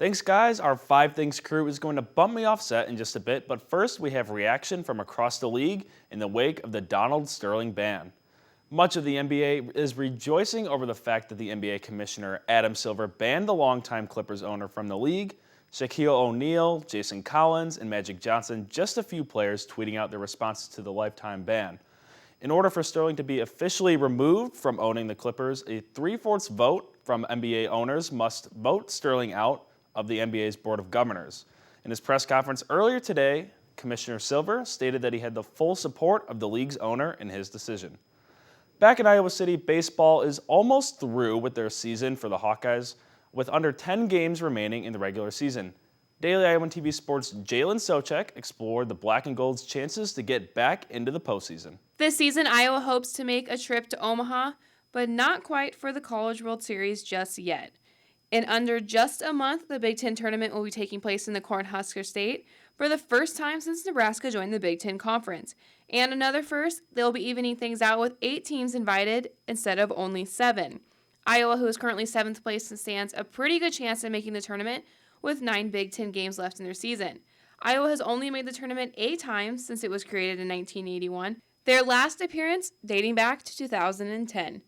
Thanks, guys. Our 5 Things crew is going to bump me off set in just a bit, but first we have reaction from across the league in the wake of the Donald Sterling ban. Much of the NBA is rejoicing over the fact that the NBA Commissioner Adam Silver banned the longtime Clippers owner from the league. Shaquille O'Neal, Jason Collins, and Magic Johnson, just a few players tweeting out their responses to the lifetime ban. In order for Sterling to be officially removed from owning the Clippers, a 3/4 vote from NBA owners must vote Sterling out of the NBA's Board of Governors. In his press conference earlier today, Commissioner Silver stated that he had the full support of the league's owner in his decision. Back in Iowa City, baseball is almost through with their season for the Hawkeyes, with under 10 games remaining in the regular season. Daily Iowan TV Sports' Jalen Socek explored the Black and Gold's chances to get back into the postseason. This season, Iowa hopes to make a trip to Omaha, but not quite for the College World Series just yet. In under just a month, the Big Ten tournament will be taking place in the Cornhusker State for the first time since Nebraska joined the Big Ten Conference. And another first, they'll be evening things out with 8 teams invited instead of only 7. Iowa, who is currently 7th place, stands a pretty good chance of making the tournament with 9 Big Ten games left in their season. Iowa has only made the tournament 8 times since it was created in 1981, their last appearance dating back to 2010.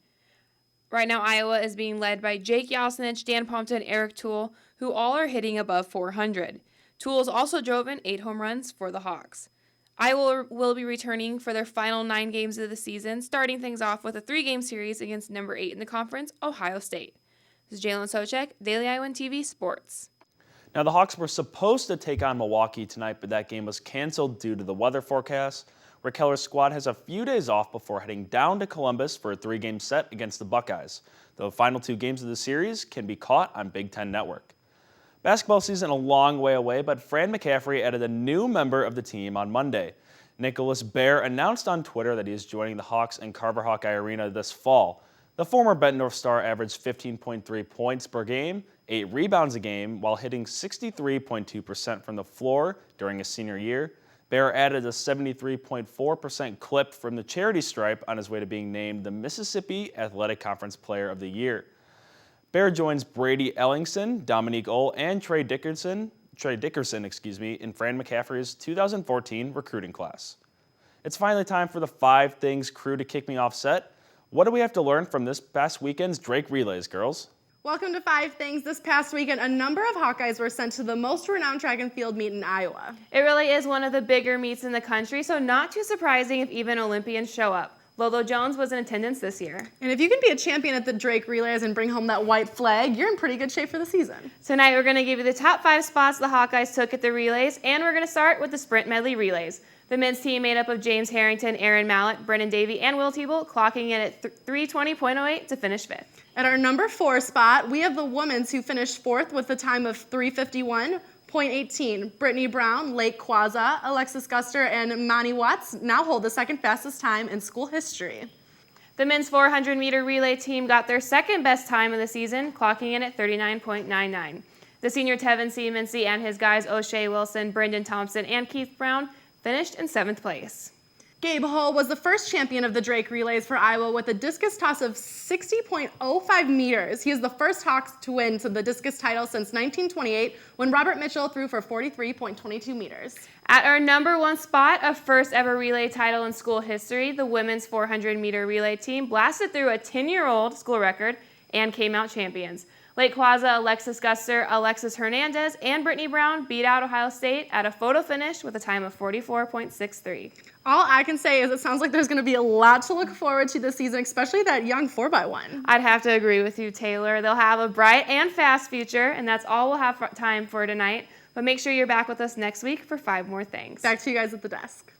Right now, Iowa is being led by Jake Yasinich, Dan Pompton, and Eric Toole, who all are hitting above 400. Toole's also drove in 8 home runs for the Hawks. Iowa will be returning for their final 9 games of the season, starting things off with a 3-game series against number 8 in the conference, Ohio State. This is Jalen Socek, Daily Iowan TV Sports. Now, the Hawks were supposed to take on Milwaukee tonight, but that game was canceled due to the weather forecast. Rick Heller's squad has a few days off before heading down to Columbus for a 3-game set against the Buckeyes. The final 2 games of the series can be caught on Big Ten Network. Basketball season a long way away, but Fran McCaffrey added a new member of the team on Monday. Nicholas Baer announced on Twitter that he is joining the Hawks in Carver Hawkeye Arena this fall. The former Bettendorf star averaged 15.3 points per game, 8 rebounds a game, while hitting 63.2% from the floor during his senior year. Baer added a 73.4% clip from the charity stripe on his way to being named the Mississippi Athletic Conference Player of the Year. Baer joins Brady Ellingson, Dominique Ole, and Trey Dickerson, in Fran McCaffrey's 2014 recruiting class. It's finally time for the 5 Things crew to kick me off set. What do we have to learn from this past weekend's Drake Relays, girls? Welcome to 5 Things. This past weekend, a number of Hawkeyes were sent to the most renowned track and field meet in Iowa. It really is one of the bigger meets in the country, so not too surprising if even Olympians show up. Lolo Jones was in attendance this year. And if you can be a champion at the Drake Relays and bring home that white flag, you're in pretty good shape for the season. Tonight, we're going to give you the top 5 spots the Hawkeyes took at the relays, and we're going to start with the sprint medley relays. The men's team made up of James Harrington, Aaron Mallett, Brennan Davey, and Will Teeble, clocking in at 3:20.08 to finish 5th. At our number 4 spot, we have the women's who finished 4th with a time of 3:51.18. Brittany Brown, Lake Quaza, Alexis Guster, and Mani Watts now hold the second fastest time in school history. The men's 400-meter relay team got their second best time of the season, clocking in at 39.99. The senior Tevin Seamancy and his guys O'Shea Wilson, Brendan Thompson, and Keith Brown finished in 7th place. Gabe Hull was the first champion of the Drake Relays for Iowa with a discus toss of 60.05 meters. He is the first Hawks to win the discus title since 1928 when Robert Mitchell threw for 43.22 meters. At our number 1 spot, a first ever relay title in school history, the women's 400-meter relay team blasted through a 10-year-old school record and came out champions. Lake Quaza, Alexis Guster, Alexis Hernandez, and Brittany Brown beat out Ohio State at a photo finish with a time of 44.63. All I can say is it sounds like there's going to be a lot to look forward to this season, especially that young 4x1. I'd have to agree with you, Taylor. They'll have a bright and fast future, and that's all we'll have time for tonight. But make sure you're back with us next week for 5 more things. Back to you guys at the desk.